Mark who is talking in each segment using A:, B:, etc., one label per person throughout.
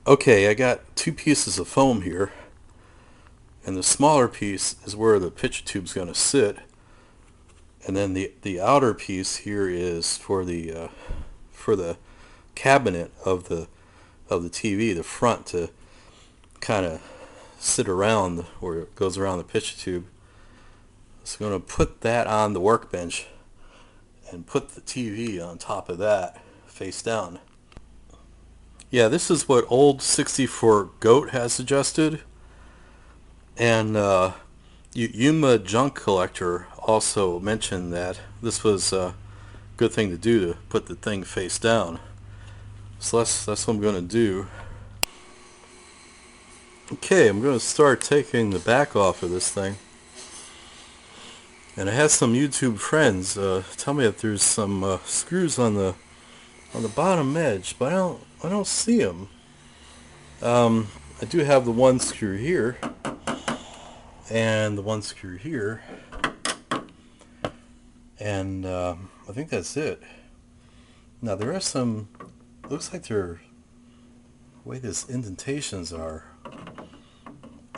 A: Okay, I got two pieces of foam here, and the smaller piece is where the picture tube's going to sit, and then the outer piece here is for the cabinet of the TV, the front, to kind of sit around where it goes around the picture tube. So I'm going to put that on the workbench and put the TV on top of that face down. Yeah, this is what old 64 Goat has suggested, and Yuma Junk Collector also mentioned that this was a good thing to do, to put the thing face down. So that's what I'm going to do. Okay, I'm going to start taking the back off of this thing. And I had some YouTube friends tell me that there's some screws on the bottom edge, but I don't see them. I do have the one screw here and the one screw here, and I think that's it. Now there are some. Looks like they're the way these indentations are.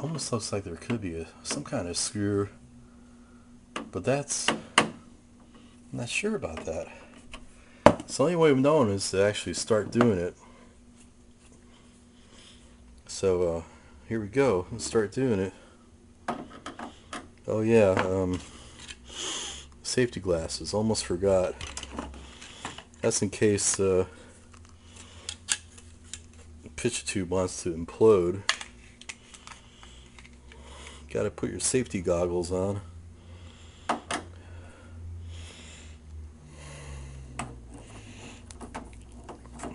A: Almost looks like there could be some kind of screw, but I'm not sure about that. So the only way of knowing is to actually start doing it. So here we go. Let's start doing it. Oh yeah, safety glasses. Almost forgot. That's in case the picture tube wants to implode. Got to put your safety goggles on.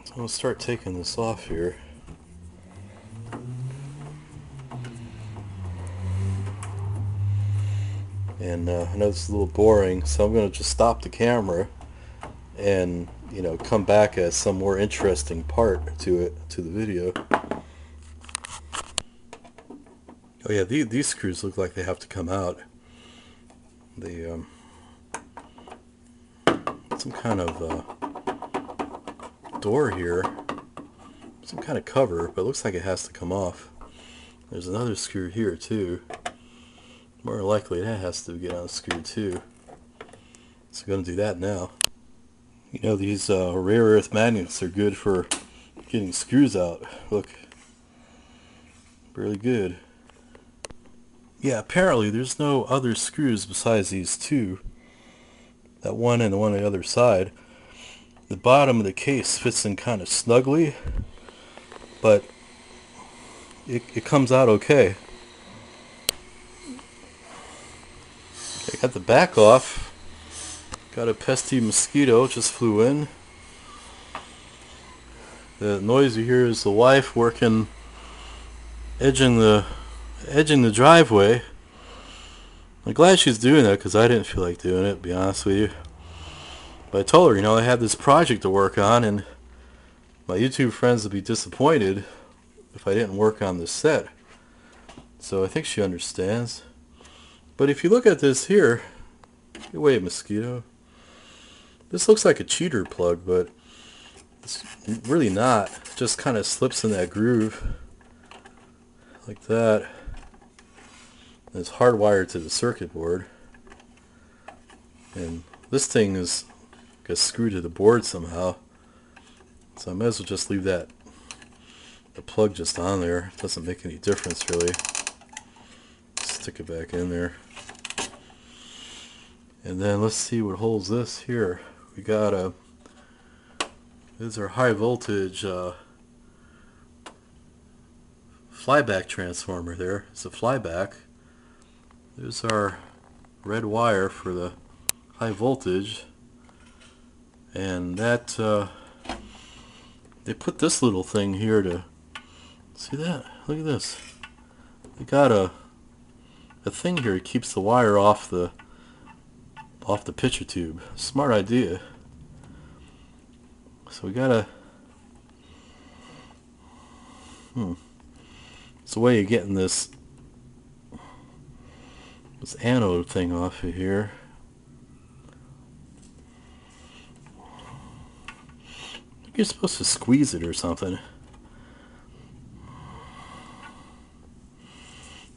A: So I'll start taking this off here. And I know this is a little boring, so I'm going to just stop the camera and, come back as some more interesting part to the video. Oh yeah, these screws look like they have to come out. They some kind of door here, some kind of cover, but it looks like it has to come off. There's another screw here too. More likely that has to get unscrewed too. So I'm going to do that now. These rare earth magnets are good for getting screws out. Look, really good. Yeah, apparently there's no other screws besides these two. That one and the one on the other side. The bottom of the case fits in kind of snugly, but it comes out okay. I got the back off. Got a pesky mosquito just flew in. The noise you hear is the wife working, edging the driveway. I'm glad she's doing that because I didn't feel like doing it, to be honest with you. But I told her, I had this project to work on, and my YouTube friends would be disappointed if I didn't work on this set. So I think she understands. But if you look at this here, get away, mosquito. This looks like a cheater plug, but it's really not. It just kind of slips in that groove like that. And it's hardwired to the circuit board. And this thing is screwed to the board somehow. So I might as well just leave the plug just on there. It doesn't make any difference really. Stick it back in there. And then let's see what holds this here. We got this is our high voltage flyback transformer there. It's a flyback. There's our red wire for the high voltage. And that they put this little thing here to see that. Look at this. They got a thing here that keeps the wire off the picture tube. Smart idea. So we gotta it's a way of getting this anode thing off of here. You're supposed to squeeze it or something.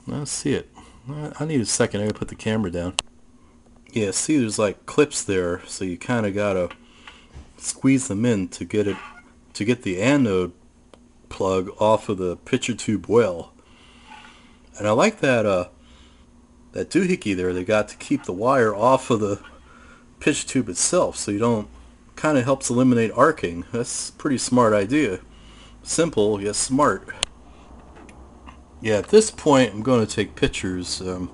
A: Let's see it. I need a second. I gotta put the camera down. Yeah, see, there's like clips there, so you kind of gotta squeeze them in to get the anode plug off of the picture tube well. And I like that that doohickey there they got to keep the wire off of the picture tube itself, so you don't. Kind of helps eliminate arcing. That's a pretty smart idea. Simple yet smart. Yeah, at this point I'm going to take pictures. I'm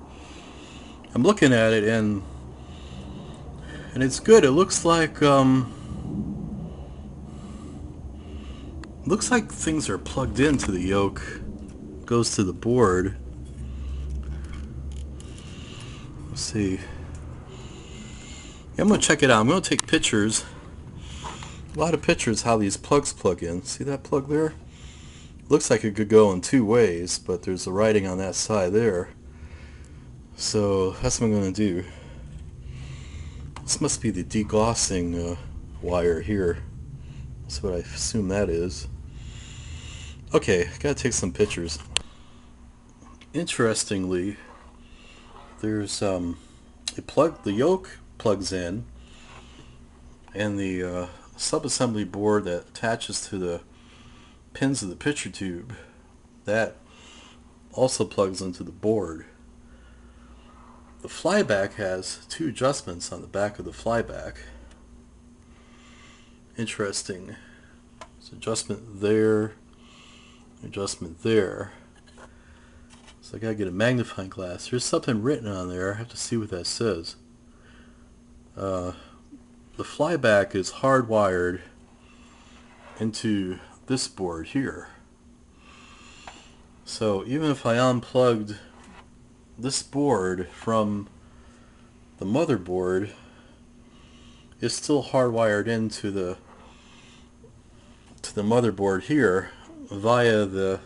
A: looking at it and it's good. It looks like things are plugged into the yoke. Goes to the board. Let's see. Yeah, I'm going to check it out. I'm going to take pictures. A lot of pictures how these plugs plug in. See that plug there? Looks like it could go in two ways, but there's the writing on that side there. So that's what I'm going to do. This must be the degaussing wire here. That's what I assume that is. Okay, gotta take some pictures. Interestingly, there's the yoke plugs in, and the subassembly board that attaches to the pins of the picture tube, that also plugs into the board. The flyback has two adjustments on the back of the flyback. Interesting. There's adjustment there, adjustment there. So I gotta get a magnifying glass. There's something written on there. I have to see what that says. The flyback is hardwired into this board here. So even if I unplugged this board from the motherboard, it's still hardwired into the motherboard here via the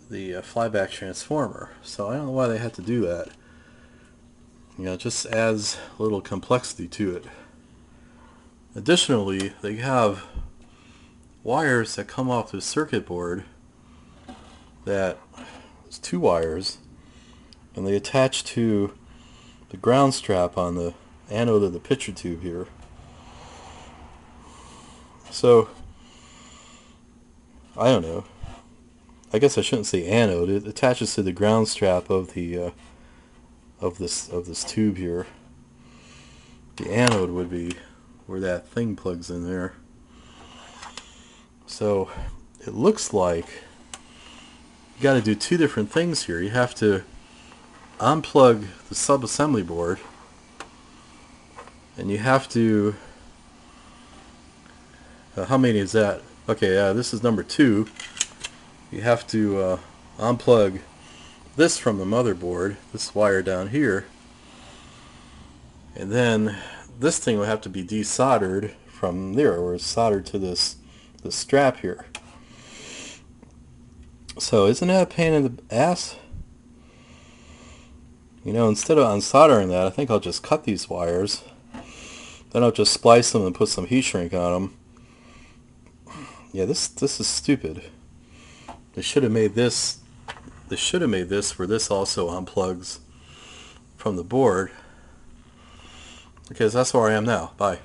A: flyback transformer. So I don't know why they had to do that. You know, it just adds a little complexity to it. Additionally, they have wires that come off the circuit board that is two wires, and they attach to the ground strap on the anode of the picture tube here. So I don't know. I guess I shouldn't say anode. It attaches to the ground strap of the of this tube here. The anode would be where that thing plugs in there. So it looks like you got to do two different things here. You have to unplug the subassembly board, and you have to how many is that? Okay, this is number 2. You have to unplug this from the motherboard, this wire down here, and then this thing will have to be desoldered from there, where it's soldered to this strap here. So isn't that a pain in the ass? You know, instead of unsoldering that, I think I'll just cut these wires. Then I'll just splice them and put some heat shrink on them. Yeah, this is stupid. They should have made this. They should have made this where this also unplugs from the board. Because that's where I am now. Bye.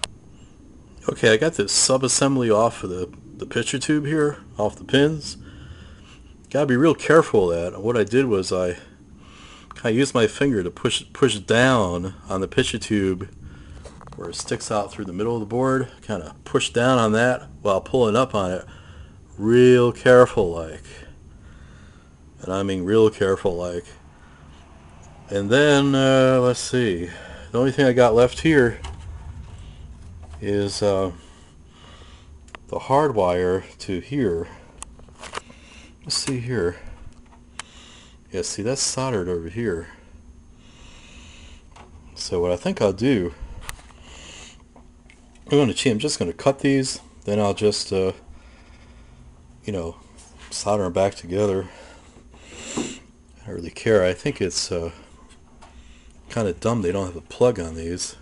A: Okay, I got this subassembly off of the picture tube here, off the pins. Gotta be real careful of that. What I did was I kind of used my finger to push down on the picture tube where it sticks out through the middle of the board. Kind of push down on that while pulling up on it, real careful like. And I mean real careful like. And then let's see. The only thing I got left here is the hard wire to here. Let's see here. Yeah, see, that's soldered over here. So what I think I'll do, I'm just going to cut these, then I'll just, you know, solder them back together. I don't really care. I think it's kind of dumb they don't have a plug on these.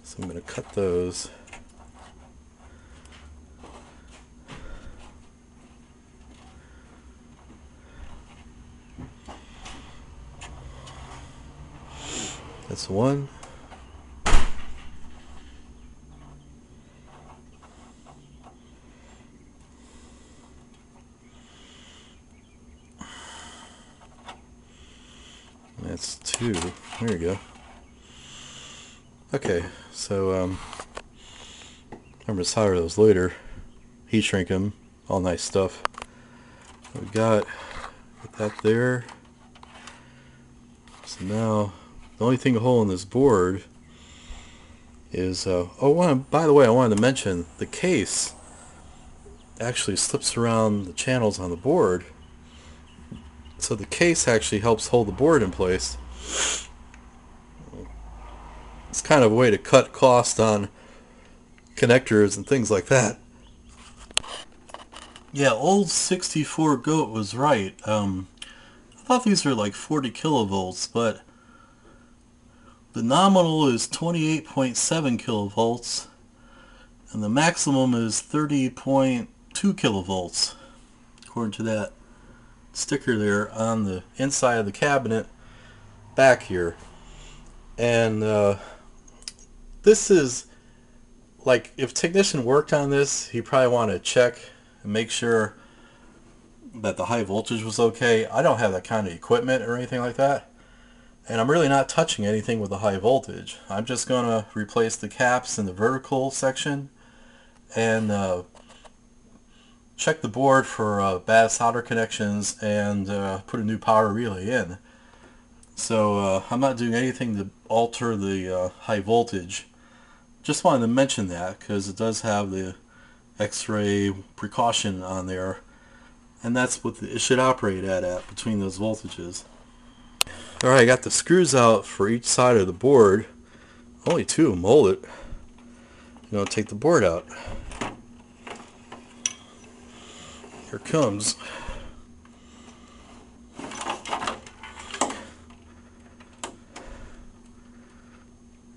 A: So I'm going to cut those. That's one. That's two. There you go. Okay, so I'm gonna solder those later. Heat shrink them. All nice stuff. We got that there. So now the only thing holding this board is by the way, I wanted to mention the case actually slips around the channels on the board, so the case actually helps hold the board in place. It's kind of a way to cut cost on connectors and things like that. Yeah, old 64 Goat was right. I thought these were like 40 kilovolts, but the nominal is 28.7 kilovolts and the maximum is 30.2 kilovolts according to that sticker there on the inside of the cabinet back here. And this is like, if technician worked on this, he probably want to check and make sure that the high voltage was okay. I don't have that kind of equipment or anything like that, and I'm really not touching anything with the high voltage. I'm just going to replace the caps in the vertical section and check the board for bad solder connections and put a new power relay in. So I'm not doing anything to alter the high voltage. Just wanted to mention that because it does have the X-ray precaution on there, and that's what it should operate at between those voltages. Alright, I got the screws out for each side of the board. Only two of them hold it. I'm going to take the board out. Here it comes.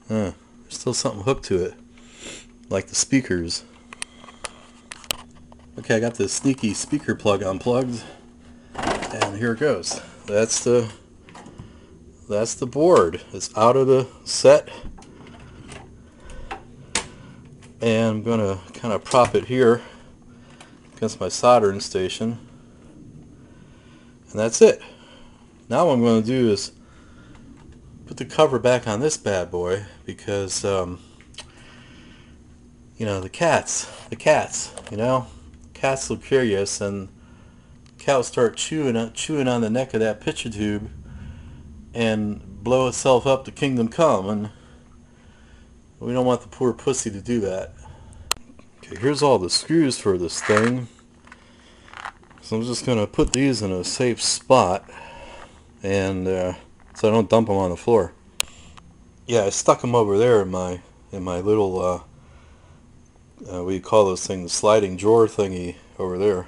A: There's still something hooked to it, like the speakers. Okay, I got this sneaky speaker plug unplugged, and here it goes. That's the board. It's out of the set, and I'm gonna kind of prop it here against my soldering station, and that's it. Now what I'm going to do is put the cover back on this bad boy because you know, the cats, you know, cats will curious, and cat will start chewing on the neck of that picture tube and blow itself up to kingdom come, and we don't want the poor pussy to do that. Okay, here's all the screws for this thing. So I'm just gonna put these in a safe spot, and so I don't dump them on the floor. Yeah, I stuck them over there in my little what do you call those things, sliding drawer thingy over there.